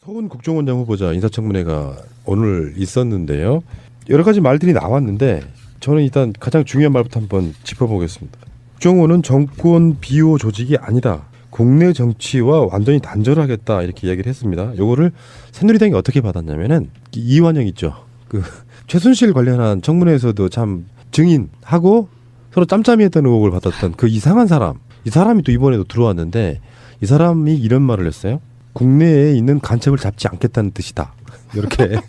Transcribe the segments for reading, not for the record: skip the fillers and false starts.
서훈 국정원장 후보자 인사청문회가 오늘 있었는데요. 여러 가지 말들이 나왔는데 저는 일단 가장 중요한 말부터 한번 짚어보겠습니다. 국정원은 정권 비호 조직이 아니다. 국내 정치와 완전히 단절하겠다 이렇게 이야기를 했습니다. 요거를 새누리당이 어떻게 받았냐면은 이완영 있죠. 그 최순실 관련한 청문회에서도 참 증인하고 서로 짬짬이했던 의혹을 받았던 그 이상한 사람. 이 사람이 또 이번에도 들어왔는데 이 사람이 이런 말을 했어요. 국내에 있는 간첩을 잡지 않겠다는 뜻이다. 이렇게.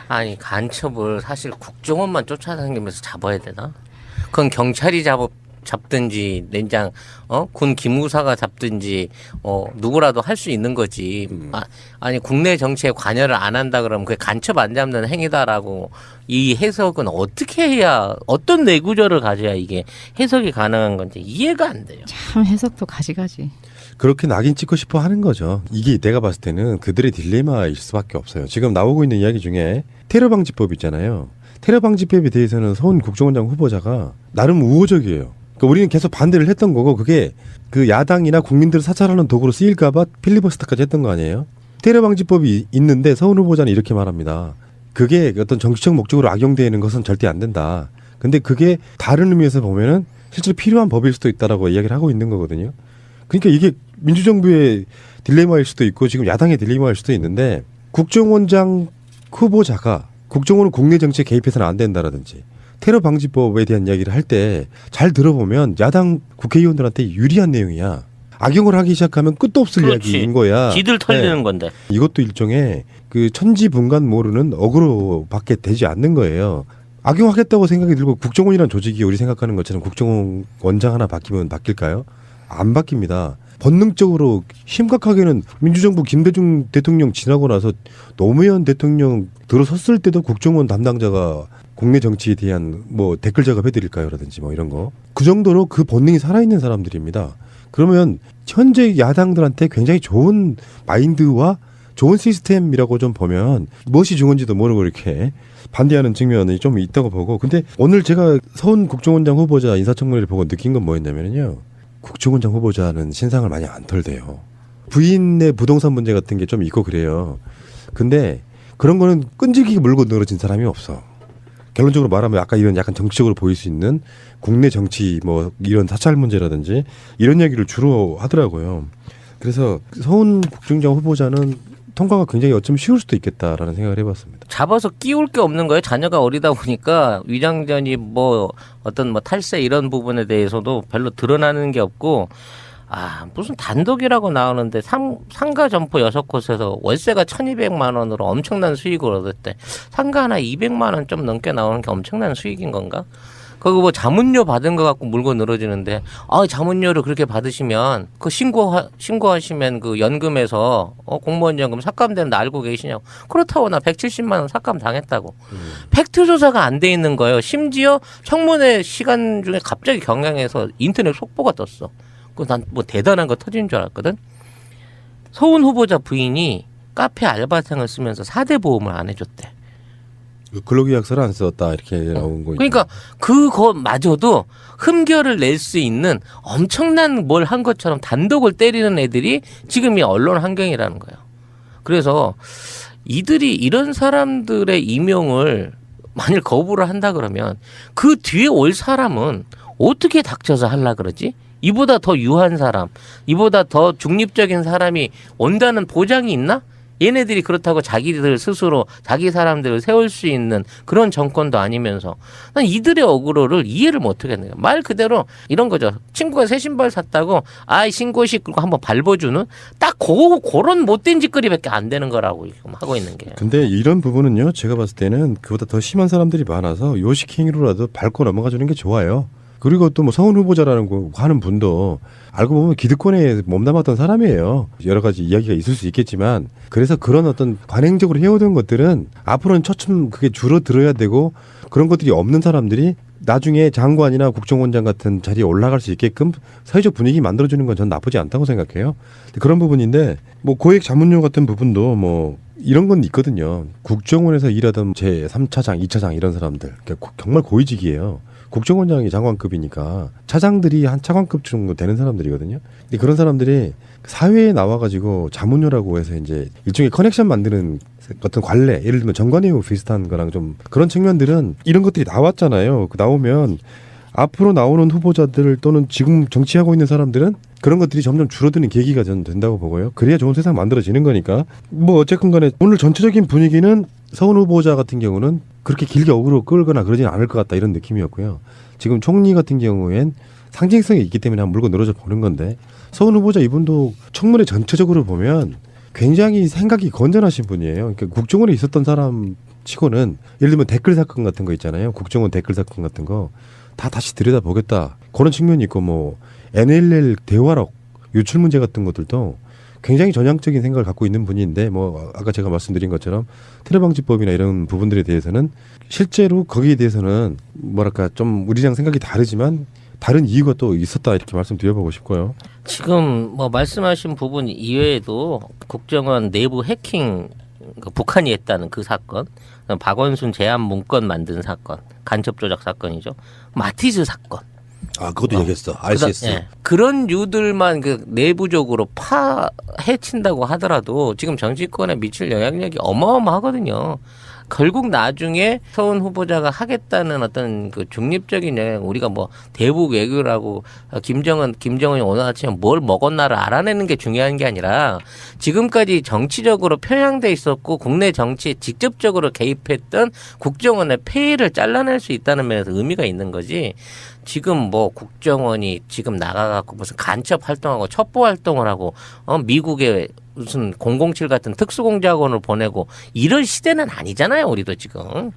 아니 간첩을 사실 국정원만 쫓아다니면서 잡아야 되나? 그건 경찰이 잡든지連장 군 기무사가 잡든지 누구라도 할 수 있는 거지. 아니 국내 정치에 관여를 안 한다 그러면 그게 간첩 안 잡는 행위다라고 이 해석은 어떻게 해야 어떤 내구조를 가져야 이게 해석이 가능한 건지 이해가 안 돼요. 참 해석도 가지가지. 그렇게 낙인 찍고 싶어 하는 거죠. 이게 내가 봤을 때는 그들의 딜레마일 수밖에 없어요. 지금 나오고 있는 이야기 중에 테러 방지법 있잖아요. 테러 방지법에 대해서는 서훈 국정원장 후보자가 나름 우호적이에요. 그러니까 우리는 계속 반대를 했던 거고 그게 그 야당이나 국민들을 사찰하는 도구로 쓰일까봐 필리버스터까지 했던 거 아니에요. 테러 방지법이 있는데 서훈 후보자는 이렇게 말합니다. 그게 어떤 정치적 목적으로 악용되는 것은 절대 안 된다. 근데 그게 다른 의미에서 보면은 실제로 필요한 법일 수도 있다라고 이야기를 하고 있는 거거든요. 그러니까 이게 민주정부의 딜레마일 수도 있고 지금 야당의 딜레마일 수도 있는데 국정원장 후보자가 국정원은 국내 정치에 개입해서는 안 된다라든지 테러 방지법에 대한 이야기를 할 때 잘 들어보면 야당 국회의원들한테 유리한 내용이야. 악용을 하기 시작하면 끝도 없을 그렇지. 이야기인 거야. 기들 털리는 건데. 이것도 일종의 그 천지분간 모르는 어그로밖에 되지 않는 거예요. 악용하겠다고 생각이 들고 국정원이라는 조직이 우리 생각하는 것처럼 국정원 원장 하나 바뀌면 바뀔까요? 안 바뀝니다. 본능적으로 심각하게는 민주정부 김대중 대통령 지나고 나서 노무현 대통령 들어섰을 때도 국정원 담당자가 국내 정치에 대한 뭐 댓글 작업해드릴까요라든지 뭐 이런 거. 그 정도로 그 본능이 살아있는 사람들입니다. 그러면 현재 야당들한테 굉장히 좋은 마인드와 좋은 시스템이라고 좀 보면 무엇이 좋은지도 모르고 이렇게 반대하는 측면이 좀 있다고 보고. 근데 오늘 제가 서훈 국정원장 후보자 인사청문회를 보고 느낀 건 뭐였냐면요. 국정원장 후보자는 신상을 많이 안 털대요. 부인의 부동산 문제 같은 게 좀 있고 그래요. 근데 그런 거는 끈질기게 물고 늘어진 사람이 없어. 결론적으로 말하면 아까 이런 약간 정치적으로 보일 수 있는 국내 정치 뭐 이런 사찰 문제라든지 이런 얘기를 주로 하더라고요. 그래서 서훈 국정원장 후보자는 통과가 굉장히 어쩌면 쉬울 수도 있겠다라는 생각을 해봤습니다. 잡아서 끼울 게 없는 거예요. 자녀가 어리다 보니까 위장전이 뭐 어떤 뭐 탈세 이런 부분에 대해서도 별로 드러나는 게 없고 무슨 단독이라고 나오는데 상가 점포 6곳에서 월세가 1,200만 원으로 엄청난 수익을 얻었대. 상가 하나 200만 원 좀 넘게 나오는 게 엄청난 수익인 건가? 거기 뭐 자문료 받은 거 갖고 물고 늘어지는데 자문료를 그렇게 받으시면 그 신고하시면 그 연금에서 공무원 연금 삭감되는 거 알고 계시냐고. 그렇다고 나 170만 원 삭감 당했다고. 팩트 조사가 안 돼 있는 거예요. 심지어 청문회 시간 중에 갑자기 경향에서 인터넷 속보가 떴어. 난 뭐 대단한 거 터진 줄 알았거든. 서훈 후보자 부인이 카페 알바생을 쓰면서 4대 보험을 안 해줬대. 근로계약서를 안 썼다 이렇게 나온 거. 그러니까 그거마저도 흠결을 낼 수 있는 엄청난 뭘 한 것처럼 단독을 때리는 애들이 지금 이 언론 환경이라는 거예요. 그래서 이들이 이런 사람들의 임용을 만일 거부를 한다 그러면 그 뒤에 올 사람은 어떻게 닥쳐서 하려 그러지? 이보다 더 유한 사람, 이보다 더 중립적인 사람이 온다는 보장이 있나? 얘네들이 그렇다고 자기들 스스로 자기 사람들을 세울 수 있는 그런 정권도 아니면서 난 이들의 어그로를 이해를 못 하겠네요. 말 그대로 이런 거죠. 친구가 새 신발 샀다고 신고식 그리고 한번 밟아주는 딱 그런 못된 짓거리밖에 안 되는 거라고 지금 하고 있는 게. 근데 이런 부분은요. 제가 봤을 때는 그보다 더 심한 사람들이 많아서 요식 행위로라도 밟고 넘어가 주는 게 좋아요. 그리고 또 뭐 서훈 후보자라는 거 하는 분도 알고 보면 기득권에 몸담았던 사람이에요. 여러 가지 이야기가 있을 수 있겠지만 그래서 그런 어떤 관행적으로 해오던 것들은 앞으로는 차츰 그게 줄어들어야 되고 그런 것들이 없는 사람들이 나중에 장관이나 국정원장 같은 자리에 올라갈 수 있게끔 사회적 분위기 만들어주는 건 전 나쁘지 않다고 생각해요. 그런 부분인데 뭐 고액 자문료 같은 부분도 뭐 이런 건 있거든요. 국정원에서 일하던 제 3차장, 2차장 이런 사람들 정말 고위직이에요. 국정원장이 장관급이니까 차장들이 한 차관급 정도 되는 사람들이거든요. 근데 그런 사람들이 사회에 나와가지고 자문료라고 해서 이제 일종의 커넥션 만드는 어떤 관례, 예를 들면 정관예우 비슷한 거랑 좀 그런 측면들은 이런 것들이 나왔잖아요. 그 나오면 앞으로 나오는 후보자들 또는 지금 정치하고 있는 사람들은 그런 것들이 점점 줄어드는 계기가 저는 된다고 보고요. 그래야 좋은 세상 만들어지는 거니까. 뭐 어쨌건 간에 오늘 전체적인 분위기는 서훈 후보자 같은 경우는 그렇게 길게 어그로 끌거나 그러진 않을 것 같다 이런 느낌이었고요. 지금 총리 같은 경우엔 상징성이 있기 때문에 한번 물고 늘어져 보는 건데 서훈 후보자 이분도 청문회 전체적으로 보면 굉장히 생각이 건전하신 분이에요. 그러니까 국정원에 있었던 사람 치고는 예를 들면 댓글 사건 같은 거 있잖아요. 국정원 댓글 사건 같은 거 다 다시 들여다보겠다. 그런 측면이 있고 뭐 NLL 대화록 유출 문제 같은 것들도 굉장히 전향적인 생각을 갖고 있는 분인데 뭐 아까 제가 말씀드린 것처럼 테러방지법이나 이런 부분들에 대해서는 실제로 거기에 대해서는 뭐랄까 좀 우리랑 생각이 다르지만 다른 이유가 또 있었다 이렇게 말씀드려보고 싶고요. 지금 뭐 말씀하신 부분 이외에도 국정원 내부 해킹 북한이 했다는 그 사건, 박원순 제안 문건 만든 사건, 간첩 조작 사건이죠. 마티즈 사건. 아 그것도 얘기했어. RCS. 예. 그런 류들만 그 내부적으로 파헤친다고 하더라도 지금 정치권에 미칠 영향력이 어마어마하거든요. 결국 나중에 서훈 후보자가 하겠다는 어떤 그 중립적인 영향, 우리가 뭐 대북 외교라고 김정은이 오늘 아침에 뭘 먹었나를 알아내는 게 중요한 게 아니라 지금까지 정치적으로 편향돼 있었고 국내 정치에 직접적으로 개입했던 국정원의 폐해를 잘라낼 수 있다는 면에서 의미가 있는 거지. 지금 뭐 국정원이 지금 나가갖고 무슨 간첩 활동하고 첩보 활동을 하고 미국에 무슨 007 같은 특수공작원을 보내고 이런 시대는 아니잖아요. 우리도 지금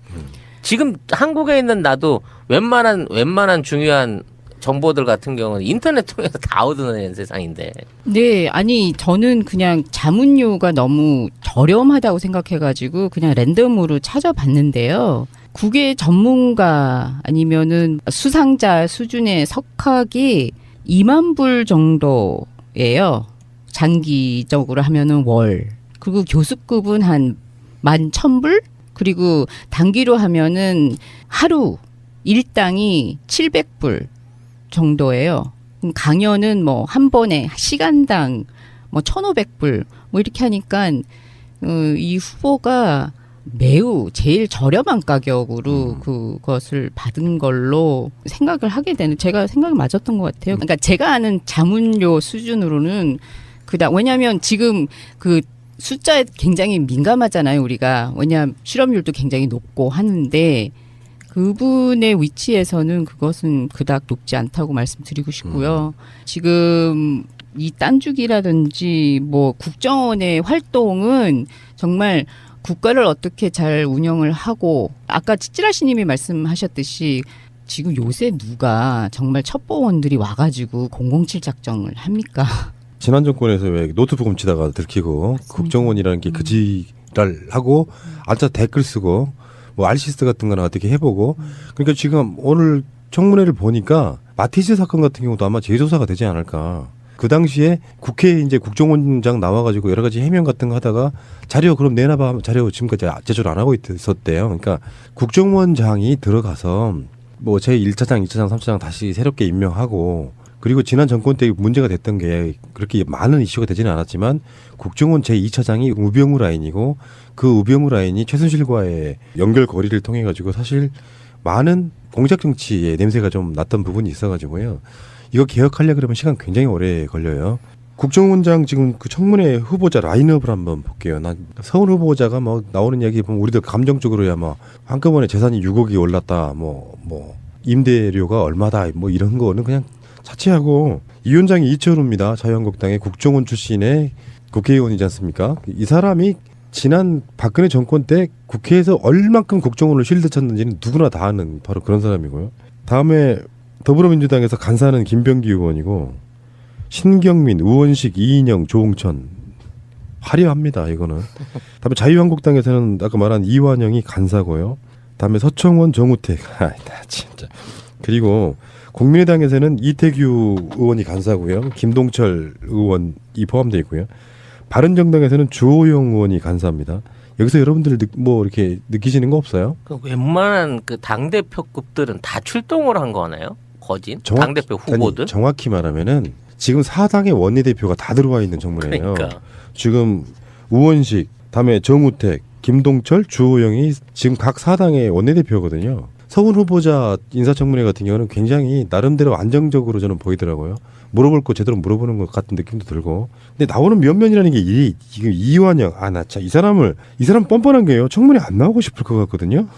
한국에 있는 나도 웬만한 중요한 정보들 같은 경우는 인터넷 통해서 다 얻어내는 세상인데. 네, 아니 저는 그냥 자문료가 너무 저렴하다고 생각해가지고 그냥 랜덤으로 찾아봤는데요. 국외 전문가 아니면은 수상자 수준의 석학이 2만 불 정도예요. 장기적으로 하면은 월. 그리고 교수급은 한 11,000불? 그리고 단기로 하면은 하루 일당이 700불 정도예요. 강연은 뭐 한 번에 시간당 뭐 1,500불 뭐 이렇게 하니까 이 후보가 매우 제일 저렴한 가격으로 그것을 받은 걸로 생각을 하게 되는, 제가 생각이 맞았던 것 같아요. 그러니까 제가 아는 자문료 수준으로는 왜냐하면 지금 그 숫자에 굉장히 민감하잖아요, 우리가. 왜냐하면 실업률도 굉장히 높고 하는데 그분의 위치에서는 그것은 그닥 높지 않다고 말씀드리고 싶고요. 지금 이 딴죽이라든지 뭐 국정원의 활동은 정말 국가를 어떻게 잘 운영을 하고, 아까 찌찌라시님이 말씀하셨듯이 지금 요새 누가 정말 첩보원들이 와가지고 007 작정을 합니까? 지난 정권에서 왜 노트북 훔치다가 들키고 맞습니다. 국정원이라는 게 그지랄 하고 앉아 댓글 쓰고 뭐 RCS 같은 거나 어떻게 해보고 그러니까 지금 오늘 청문회를 보니까 마티즈 사건 같은 경우도 아마 재조사가 되지 않을까. 그 당시에 국회에 이제 국정원장 나와가지고 여러 가지 해명 같은 거 하다가 자료 그럼 내놔봐 하면 자료 지금까지 제출 안 하고 있었대요. 그러니까 국정원장이 들어가서 뭐 제1차장, 2차장, 3차장 다시 새롭게 임명하고 그리고 지난 정권 때 문제가 됐던 게 그렇게 많은 이슈가 되지는 않았지만 국정원 제2차장이 우병우 라인이고 그 우병우 라인이 최순실과의 연결고리를 통해 가지고 사실 많은 공작 정치의 냄새가 좀 났던 부분이 있어가지고요. 이거 개혁하려고 그러면 시간 굉장히 오래 걸려요. 국정원장 지금 그 청문회 후보자 라인업을 한번 볼게요. 난 서훈 후보자가 뭐 나오는 이야기 보면 우리들 감정적으로야 뭐 한꺼번에 재산이 6억이 올랐다, 뭐 임대료가 얼마다, 뭐 이런 거는 그냥 자체하고 이 위원장이 이철우입니다. 자유한국당의 국정원 출신의 국회의원이지 않습니까? 이 사람이 지난 박근혜 정권 때 국회에서 얼만큼 국정원을 쉴드 쳤는지는 누구나 다 아는 바로 그런 사람이고요. 다음에 더불어민주당에서 간사는 김병기 의원이고 신경민, 우원식, 이인영, 조홍천 화려합니다. 이거는. 다음에 자유한국당에서는 아까 말한 이완영이 간사고요. 다음에 서청원, 정우택. 나 진짜. 그리고 국민의당에서는 이태규 의원이 간사고요. 김동철 의원이 포함되어 있고요. 바른정당에서는 주호영 의원이 간사입니다. 여기서 여러분들 뭐 이렇게 느끼시는 거 없어요? 그 웬만한 그 당대표급들은 다 출동을 한 거네요. 거진 당대표 후보들. 아니, 정확히 말하면은 지금 4당의 원내대표가 다 들어와 있는 정문이에요. 그러니까. 지금 우원식, 다음에 정우택, 김동철, 주호영이 지금 각 4당의 원내대표거든요. 서훈 후보자 인사청문회 같은 경우는 굉장히 나름대로 안정적으로 저는 보이더라고요. 물어볼 거 제대로 물어보는 것 같은 느낌도 들고. 근데 나오는 면면이라는 게 지금 이완영, 나 참 이 사람 뻔뻔한 게요. 청문회 안 나오고 싶을 것 같거든요.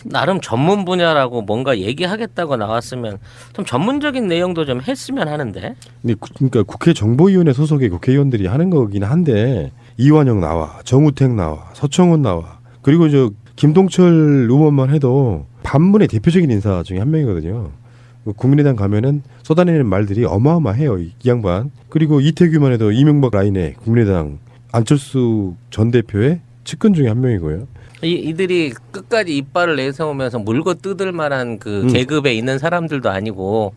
나름 전문 분야라고 뭔가 얘기하겠다고 나왔으면 좀 전문적인 내용도 좀 했으면 하는데. 근데 그러니까 국회 정보위원회 소속의 국회의원들이 하는 거긴 한데 이완영 나와, 정우택 나와, 서청원 나와, 그리고 저 김동철 의원만 해도 반문의 대표적인 인사 중에 한 명이거든요. 국민의당 가면은 쏟아내는 말들이 어마어마해요, 이 양반. 그리고 이태규만 해도 이명박 라인의 국민의당 안철수 전 대표의 측근 중에 한 명이고요. 이들이 끝까지 이빨을 내세우면서 물고 뜯을 만한 그 계급에 있는 사람들도 아니고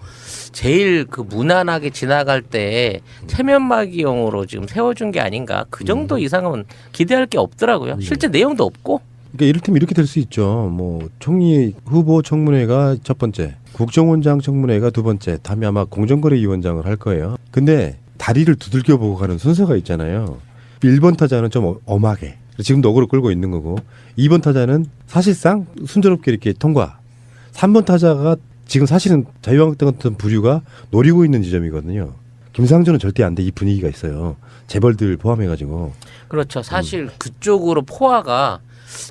제일 그 무난하게 지나갈 때 체면막이용으로 지금 세워준 게 아닌가. 그 정도 이상은 기대할 게 없더라고요. 실제 내용도 없고. 그러니까 이를테면 이렇게 될 수 있죠. 뭐 총리 후보 청문회가 첫 번째, 국정원장 청문회가 두 번째, 다음에 아마 공정거래위원장을 할 거예요. 근데 다리를 두들겨 보고 가는 순서가 있잖아요. 1번 타자는 좀 엄하게, 지금도 어그로 끌고 있는 거고, 2번 타자는 사실상 순조롭게 이렇게 통과. 3번 타자가 지금 사실은 자유한국당 같은 부류가 노리고 있는 지점이거든요. 김상조는 절대 안 돼. 이 분위기가 있어요. 재벌들 포함해가지고. 그렇죠. 사실 그쪽으로 포화가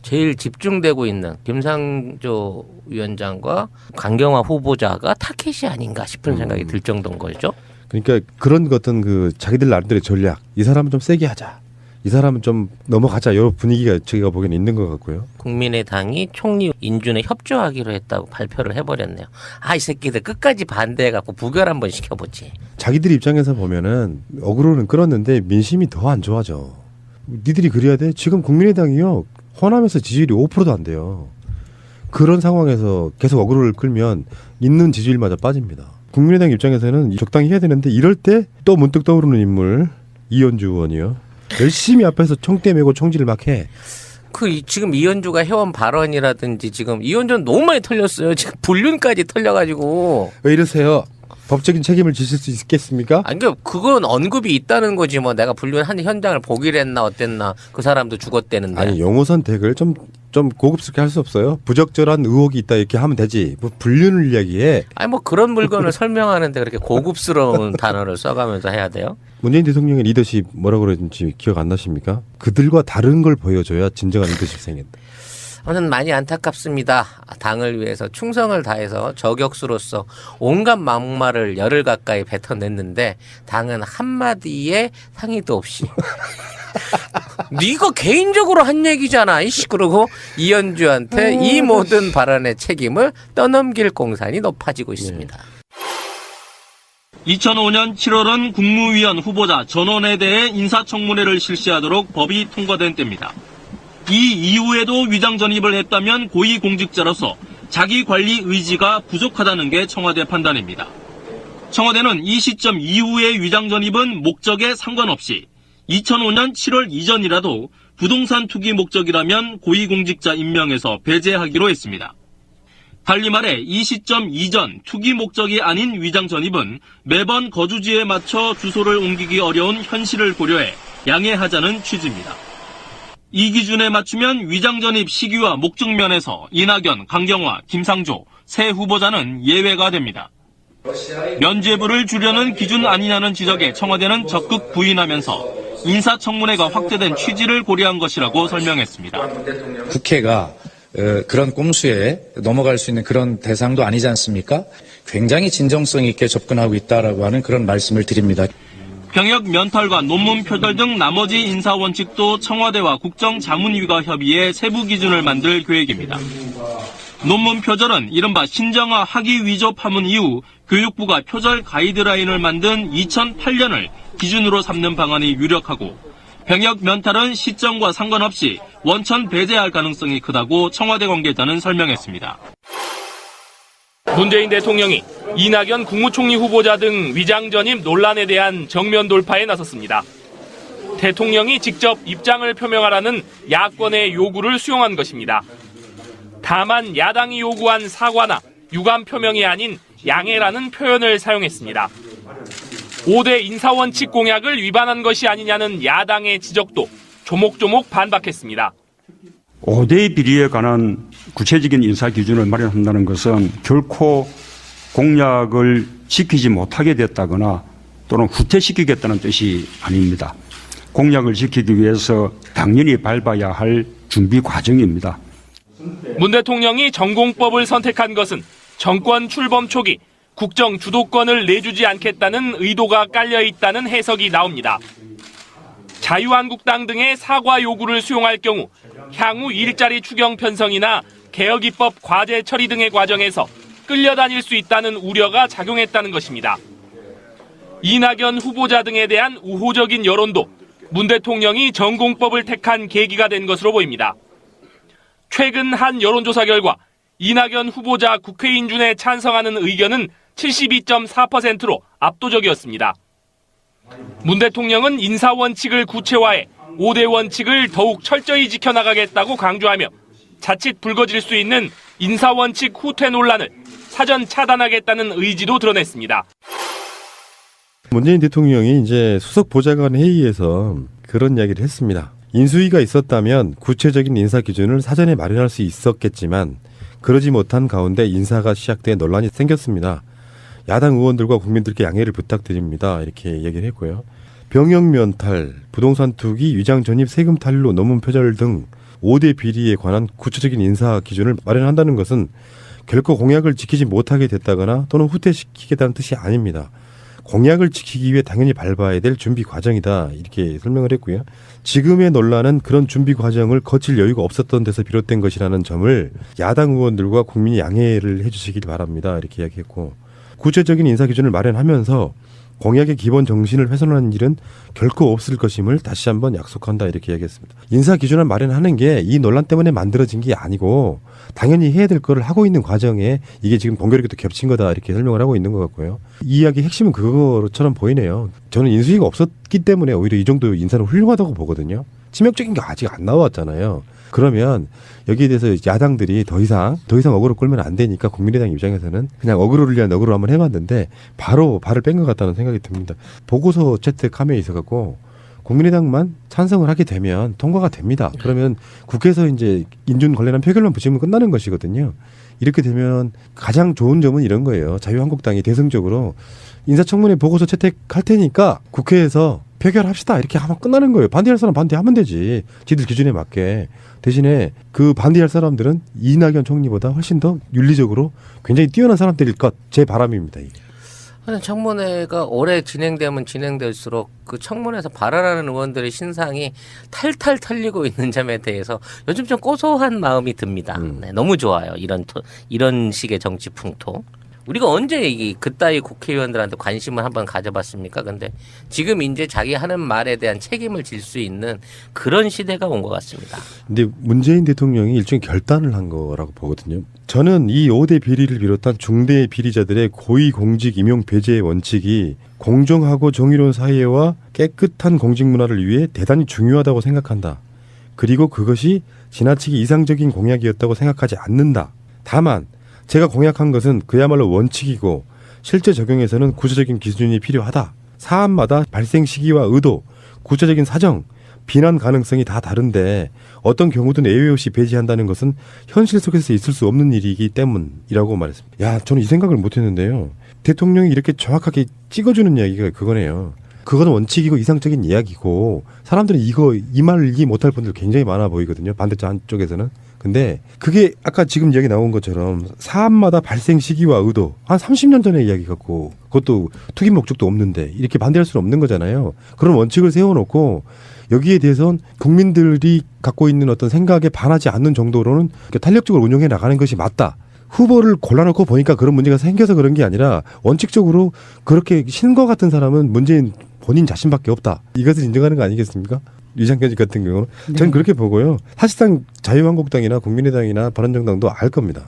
제일 집중되고 있는 김상조 위원장과 강경화 후보자가 타켓이 아닌가 싶은 생각이 들 정도인 거죠. 그러니까 그런 어떤 그 자기들 나름대로의 전략. 이 사람은 좀 세게 하자. 이 사람은 좀 넘어가자. 이런 분위기가 저희가 보기에는 있는 것 같고요. 국민의당이 총리 인준에 협조하기로 했다고 발표를 해버렸네요. 이 새끼들 끝까지 반대해갖고 부결 한번 시켜보지. 자기들 입장에서 보면은 어그로는 끌었는데 민심이 더 안 좋아져. 니들이 그래야 돼? 지금 국민의당이요. 호남에서 지지율이 5%도 안 돼요. 그런 상황에서 계속 어그로를 끌면 있는 지지율마저 빠집니다. 국민의당 입장에서는 적당히 해야 되는데 이럴 때 또 문득 떠오르는 인물 이현주 의원이요. 열심히 앞에서 총대 메고 총질을 막 해. 지금 이현주가 해온 발언이라든지 지금 이현주는 너무 많이 털렸어요. 지금 불륜까지 털려가지고. 왜 이러세요? 법적인 책임을 지실 수 있겠습니까? 아니, 그건 언급이 있다는 거지 뭐. 내가 불륜한 현장을 보기로 했나 어땠나. 그 사람도 죽었대는데. 아니, 용어 선택을 좀 고급스럽게 할 수 없어요? 부적절한 의혹이 있다 이렇게 하면 되지. 뭐 불륜을 이야기해. 아니 뭐 그런 물건을 설명하는데 그렇게 고급스러운 단어를 써가면서 해야 돼요? 문재인 대통령의 리더십 뭐라고 그랬는지 기억 안 나십니까? 그들과 다른 걸 보여줘야 진정한 리더십 생긴다. 저는 많이 안타깝습니다. 당을 위해서 충성을 다해서 저격수로서 온갖 막말을 열흘 가까이 뱉어냈는데 당은 한마디의 상의도 없이 네가 개인적으로 한 얘기잖아. 이씨. 그러고 이현주한테 이 모든 발언의 책임을 떠넘길 공산이 높아지고 있습니다. 2005년 7월은 국무위원 후보자 전원에 대해 인사청문회를 실시하도록 법이 통과된 때입니다. 이 이후에도 위장 전입을 했다면 고위공직자로서 자기 관리 의지가 부족하다는 게 청와대 판단입니다. 청와대는 이 시점 이후의 위장 전입은 목적에 상관없이 2005년 7월 이전이라도 부동산 투기 목적이라면 고위공직자 임명에서 배제하기로 했습니다. 달리 말해 이 시점 이전 투기 목적이 아닌 위장 전입은 매번 거주지에 맞춰 주소를 옮기기 어려운 현실을 고려해 양해하자는 취지입니다. 이 기준에 맞추면 위장 전입 시기와 목적 면에서 이낙연, 강경화, 김상조 세 후보자는 예외가 됩니다. 면죄부를 주려는 기준 아니냐는 지적에 청와대는 적극 부인하면서 인사청문회가 확대된 취지를 고려한 것이라고 설명했습니다. 국회가 그런 꼼수에 넘어갈 수 있는 그런 대상도 아니지 않습니까? 굉장히 진정성 있게 접근하고 있다라고 하는 그런 말씀을 드립니다. 병역 면탈과 논문 표절 등 나머지 인사 원칙도 청와대와 국정자문위가 협의해 세부 기준을 만들 계획입니다. 논문 표절은 이른바 신정아 학위 위조 파문 이후 교육부가 표절 가이드라인을 만든 2008년을 기준으로 삼는 방안이 유력하고 병역 면탈은 시점과 상관없이 원천 배제할 가능성이 크다고 청와대 관계자는 설명했습니다. 문재인 대통령이 이낙연 국무총리 후보자 등 위장 전입 논란에 대한 정면 돌파에 나섰습니다. 대통령이 직접 입장을 표명하라는 야권의 요구를 수용한 것입니다. 다만 야당이 요구한 사과나 유감 표명이 아닌 양해라는 표현을 사용했습니다. 5대 인사원칙 공약을 위반한 것이 아니냐는 야당의 지적도 조목조목 반박했습니다. 5대 비리에 관한 구체적인 인사 기준을 마련한다는 것은 결코 공약을 지키지 못하게 됐다거나 또는 후퇴시키겠다는 뜻이 아닙니다. 공약을 지키기 위해서 당연히 밟아야 할 준비 과정입니다. 문 대통령이 전공법을 선택한 것은 정권 출범 초기 국정 주도권을 내주지 않겠다는 의도가 깔려 있다는 해석이 나옵니다. 자유한국당 등의 사과 요구를 수용할 경우 향후 일자리 추경 편성이나 개혁 입법 과제 처리 등의 과정에서 끌려다닐 수 있다는 우려가 작용했다는 것입니다. 이낙연 후보자 등에 대한 우호적인 여론도 문 대통령이 전공법을 택한 계기가 된 것으로 보입니다. 최근 한 여론조사 결과 이낙연 후보자 국회인준에 찬성하는 의견은 72.4%로 압도적이었습니다. 문 대통령은 인사원칙을 구체화해 5대 원칙을 더욱 철저히 지켜나가겠다고 강조하며 자칫 불거질 수 있는 인사원칙 후퇴 논란을 사전 차단하겠다는 의지도 드러냈습니다. 문재인 대통령이 이제 수석 보좌관 회의에서 그런 이야기를 했습니다. 인수위가 있었다면 구체적인 인사 기준을 사전에 마련할 수 있었겠지만 그러지 못한 가운데 인사가 시작돼 논란이 생겼습니다. 야당 의원들과 국민들께 양해를 부탁드립니다. 이렇게 얘기를 했고요. 병역 면탈, 부동산 투기, 위장 전입, 세금 탈루, 논문 표절 등 5대 비리에 관한 구체적인 인사 기준을 마련한다는 것은 결코 공약을 지키지 못하게 됐다거나 또는 후퇴시키겠다는 뜻이 아닙니다. 공약을 지키기 위해 당연히 밟아야 될 준비 과정이다. 이렇게 설명을 했고요. 지금의 논란은 그런 준비 과정을 거칠 여유가 없었던 데서 비롯된 것이라는 점을 야당 의원들과 국민이 양해를 해주시길 바랍니다. 이렇게 이야기했고, 구체적인 인사 기준을 마련하면서 공약의 기본 정신을 훼손하는 일은 결코 없을 것임을 다시 한번 약속한다. 이렇게 이야기했습니다. 인사 기준을 마련하는 게 이 논란 때문에 만들어진 게 아니고 당연히 해야 될 거를 하고 있는 과정에 이게 지금 공교롭게도 겹친 거다. 이렇게 설명을 하고 있는 것 같고요. 이 이야기 핵심은 그거처럼 보이네요. 저는 인수위가 없었기 때문에 오히려 이 정도 인사는 훌륭하다고 보거든요. 치명적인 게 아직 안 나왔잖아요. 그러면 여기에 대해서 야당들이 더 이상 어그로 끌면 안 되니까 국민의당 입장에서는 그냥 어그로를 위한 어그로 한번 해봤는데 바로 발을 뺀 것 같다는 생각이 듭니다. 보고서 채택함에 있어갖고 국민의당만 찬성을 하게 되면 통과가 됩니다. 그러면 국회에서 이제 인준 관련한 표결만 붙이면 끝나는 것이거든요. 이렇게 되면 가장 좋은 점은 이런 거예요. 자유한국당이 대승적으로 인사청문회 보고서 채택할 테니까 국회에서 표결합시다. 이렇게 하면 끝나는 거예요. 반대할 사람 반대하면 되지. 지들 기준에 맞게. 대신에 그 반대할 사람들은 이낙연 총리보다 훨씬 더 윤리적으로 굉장히 뛰어난 사람들일 것. 제 바람입니다. 이게. 청문회가 오래 진행되면 진행될수록 그 청문회에서 발언하는 의원들의 신상이 탈탈 털리고 있는 점에 대해서 요즘 좀 고소한 마음이 듭니다. 네, 너무 좋아요. 이런 식의 정치 풍토. 우리가 언제 그따위 국회의원들한테 관심을 한번 가져봤습니까? 근데 지금 이제 자기 하는 말에 대한 책임을 질 수 있는 그런 시대가 온 것 같습니다. 근데 문재인 대통령이 일종의 결단을 한 거라고 보거든요. 저는 이 5대 비리를 비롯한 중대 비리자들의 고위공직 임용 배제의 원칙이 공정하고 정의로운 사회와 깨끗한 공직 문화를 위해 대단히 중요하다고 생각한다. 그리고 그것이 지나치게 이상적인 공약이었다고 생각하지 않는다. 다만 제가 공약한 것은 그야말로 원칙이고 실제 적용에서는 구체적인 기준이 필요하다. 사안마다 발생 시기와 의도, 구체적인 사정, 비난 가능성이 다 다른데 어떤 경우든 예외 없이 배제한다는 것은 현실 속에서 있을 수 없는 일이기 때문이라고 말했습니다. 야, 저는 이 생각을 못했는데요. 대통령이 이렇게 정확하게 찍어주는 이야기가 그거네요. 그건 원칙이고 이상적인 이야기고 사람들은 이 말을 이해 못할 분들 굉장히 많아 보이거든요. 반대쪽 한쪽에서는. 근데 그게 아까 지금 이야기 나온 것처럼 사안마다 발생 시기와 의도 한 30년 전의 이야기 같고 그것도 투기 목적도 없는데 이렇게 반대할 수는 없는 거잖아요. 그런 원칙을 세워놓고 여기에 대해서는 국민들이 갖고 있는 어떤 생각에 반하지 않는 정도로는 탄력적으로 운영해 나가는 것이 맞다. 후보를 골라놓고 보니까 그런 문제가 생겨서 그런 게 아니라 원칙적으로 그렇게 신과 같은 사람은 문재인 본인 자신밖에 없다. 이것을 인정하는 거 아니겠습니까? 유장현직 같은 경우는 저는 그렇게 보고요. 사실상 자유한국당이나 국민의당이나 바른정당도 알 겁니다.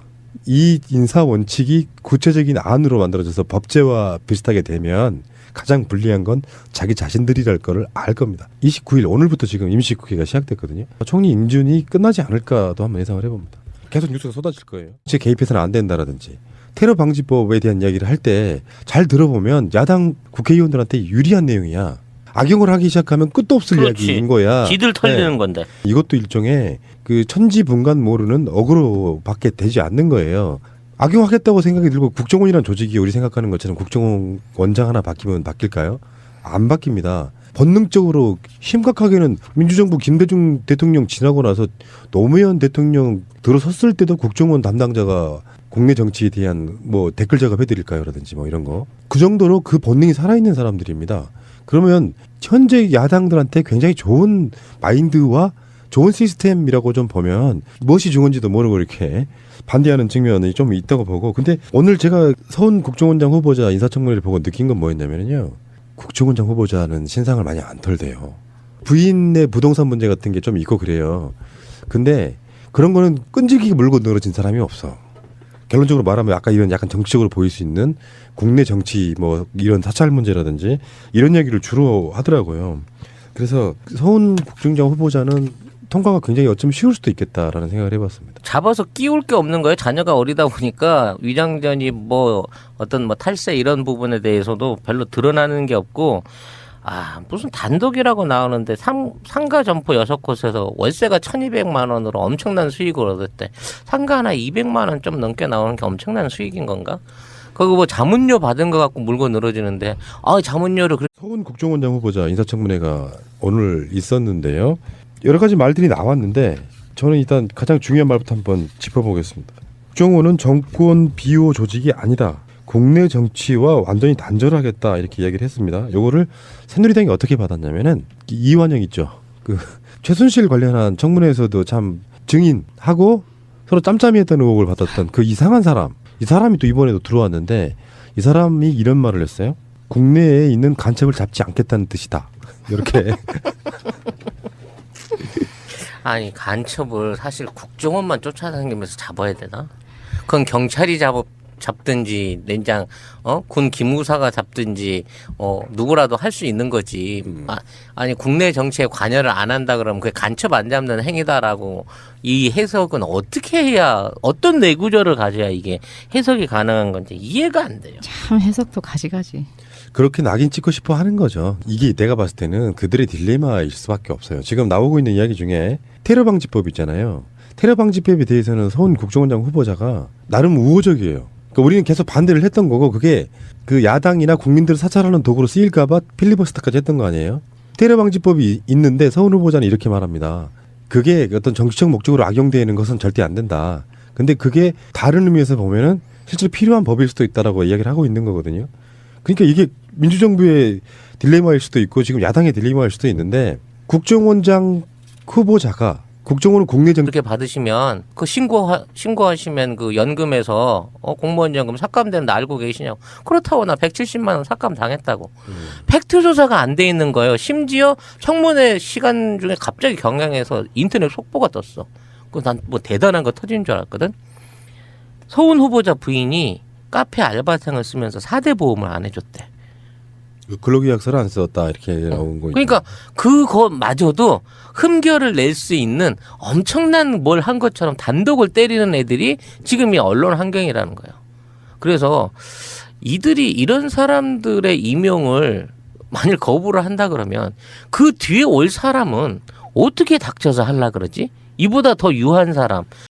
이 인사 원칙이 구체적인 안으로 만들어져서 법제와 비슷하게 되면 가장 불리한 건 자기 자신들이랄 거를 알 겁니다. 29일 오늘부터 지금 임시국회가 시작됐거든요. 총리 임준이 끝나지 않을까도 한번 예상을 해봅니다. 계속 뉴스가 쏟아질 거예요. 제 개입해서는 안 된다라든지 테러 방지법에 대한 이야기를 할 때 잘 들어보면 야당 국회의원들한테 유리한 내용이야. 악용을 하기 시작하면 끝도 없을 그렇지. 이야기인 거야. 지들 털리는 네. 건데. 이것도 일종의 그 천지분간 모르는 어그로밖에 되지 않는 거예요. 악용하겠다고 생각이 들고 국정원이라는 조직이 우리 생각하는 것처럼 국정원 원장 하나 바뀌면 바뀔까요? 안 바뀝니다. 본능적으로 심각하게는 민주정부 김대중 대통령 지나고 나서 노무현 대통령 들어섰을 때도 국정원 담당자가 국내 정치에 대한 뭐 댓글 작업해드릴까요라든지 뭐 이런 거. 그 정도로 그 본능이 살아있는 사람들입니다. 그러면 현재 야당들한테 굉장히 좋은 마인드와 좋은 시스템이라고 좀 보면 무엇이 좋은지도 모르고 이렇게 반대하는 측면이 좀 있다고 보고. 근데 오늘 제가 서훈 국정원장 후보자 인사청문회를 보고 느낀 건 뭐였냐면요. 국정원장 후보자는 신상을 많이 안 털대요. 부인의 부동산 문제 같은 게 좀 있고 그래요. 근데 그런 거는 끈질기게 물고 늘어진 사람이 없어. 결론적으로 말하면 아까 이런 약간 정치적으로 보일 수 있는 국내 정치 뭐 이런 사찰 문제라든지 이런 얘기를 주로 하더라고요. 그래서 서훈 국정원장 후보자는 통과가 굉장히 어쩌면 쉬울 수도 있겠다라는 생각을 해봤습니다. 잡아서 끼울 게 없는 거예요. 자녀가 어리다 보니까 위장전이 뭐 어떤 뭐 탈세 이런 부분에 대해서도 별로 드러나는 게 없고, 무슨 단독이라고 나오는데 상가 점포 6곳에서 월세가 1,200만 원으로 엄청난 수익을 얻었대. 상가 하나 200만 원 좀 넘게 나오는 게 엄청난 수익인 건가? 거기 뭐 자문료 받은 거 갖고 물고 늘어지는데 자문료를 서훈 국정원장 후보자 인사청문회가 오늘 있었는데요. 여러 가지 말들이 나왔는데 저는 일단 가장 중요한 말부터 한번 짚어보겠습니다. 국정원은 정권 비호 조직이 아니다. 국내 정치와 완전히 단절하겠다 이렇게 이야기를 했습니다. 요거를 새누리당이 어떻게 받았냐면은 이완영 있죠. 그 최순실 관련한 청문회에서도 참 증인하고 서로 짬짬이했던 의혹을 받았던 그 이상한 사람. 이 사람이 또 이번에도 들어왔는데 이 사람이 이런 말을 했어요. 국내에 있는 간첩을 잡지 않겠다는 뜻이다. 이렇게. 아니 간첩을 사실 국정원만 쫓아다니면서 잡아야 되나? 그건 경찰이 잡든지連장 군 기무사가 잡든지 누구라도 할 수 있는 거지. 아니 국내 정치에 관여를 안 한다 그러면 그게 간첩 안 잡는 행위다라고 이 해석은 어떻게 해야 어떤 내구조를 가져야 이게 해석이 가능한 건지 이해가 안 돼요. 참 해석도 가지가지. 그렇게 낙인 찍고 싶어 하는 거죠. 이게 내가 봤을 때는 그들의 딜레마일 수밖에 없어요. 지금 나오고 있는 이야기 중에 테러 방지법 있잖아요. 테러 방지법에 대해서는 서훈 국정원장 후보자가 나름 우호적이에요. 그러니까 우리는 계속 반대를 했던 거고 그게 그 야당이나 국민들을 사찰하는 도구로 쓰일까봐 필리버스터까지 했던 거 아니에요. 테러 방지법이 있는데 서훈 후보자는 이렇게 말합니다. 그게 어떤 정치적 목적으로 악용되는 것은 절대 안 된다. 근데 그게 다른 의미에서 보면은 실제로 필요한 법일 수도 있다라고 이야기를 하고 있는 거거든요. 그러니까 이게 민주정부의 딜레마일 수도 있고 지금 야당의 딜레마일 수도 있는데 국정원장 후보자가 국정원은 국내 정치 그렇게 받으시면 그 신고하시면 그 연금에서 공무원 연금 삭감되는 거 알고 계시냐고. 그렇다고 나 170만 원 삭감 당했다고. 팩트 조사가 안 돼 있는 거예요. 심지어 청문회 시간 중에 갑자기 경향에서 인터넷 속보가 떴어. 그 난 뭐 대단한 거 터진 줄 알았거든. 서훈 후보자 부인이 카페 알바생을 쓰면서 4대 보험을 안 해줬대. 근로계약서를 안 썼다 이렇게 나온 거. 그러니까 그것마저도 흠결을 낼 수 있는 엄청난 뭘 한 것처럼 단독을 때리는 애들이 지금 이 언론 환경이라는 거예요. 그래서 이들이 이런 사람들의 임용을 만일 거부를 한다 그러면 그 뒤에 올 사람은 어떻게 닥쳐서 하려 그러지? 이보다 더 유한 사람,